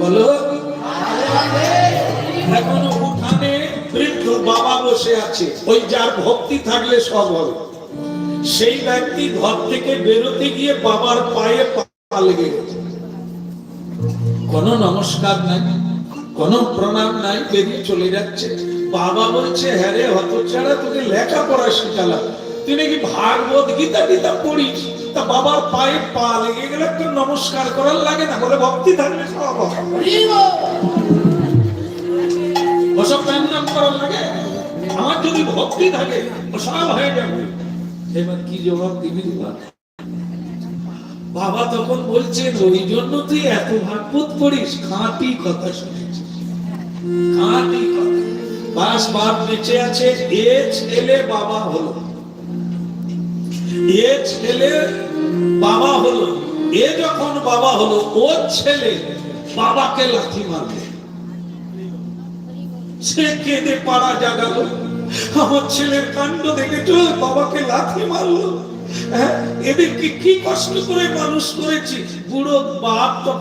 বলো। এখন উঠানে বৃদ্ধ বাবা বসে আছে, ওই যার ভক্তি থাকলে সব হবে। সেই ব্যক্তি ঘর থেকে বেরোতে গিয়ে বাবার পায়ে পা লেগে গেছে, কোনো নমস্কার নাই, কোনো প্রণাম নাই, বেরিয়ে চলে যাচ্ছে। বাবা বলছে, হ্যাঁ রে হতচ্ছাড়া, তোকে লেখাপড়া শিখালাম, তুই নাকি ভাগবত গীতা গীতা পড়িস, তা বাবার পায়ে পা লেগে গেলে তো নমস্কার করার লাগে না? বলে ভক্তি থাকলে সব হবে। ওসব নাম করার লাগে? আমার যদি ভক্তি থাকে সব হয়ে যাবে। এবার কি জবাব দিবি? বাবা তখন বলছেন, ওই জন্য তুই এত ভাগবত পড়িস, খাঁটি কথা শুনেছিস, খাঁটি কথা। বাস বাপ বেঁচে আছে, এ ছেলে বাবা হলো, এ ছেলে বাবা হলো। এ যখন বাবা হলো, ও ছেলে বাবাকে লাথি মারবে। সে কেঁদে পাড়া জাগালো, আমার ছেলের কাণ্ড দেখেছো, বাবাকে লাথি মারলো। এদেরকে কি কষ্ট করে মানুষ করেছি। বুড়ো বাপ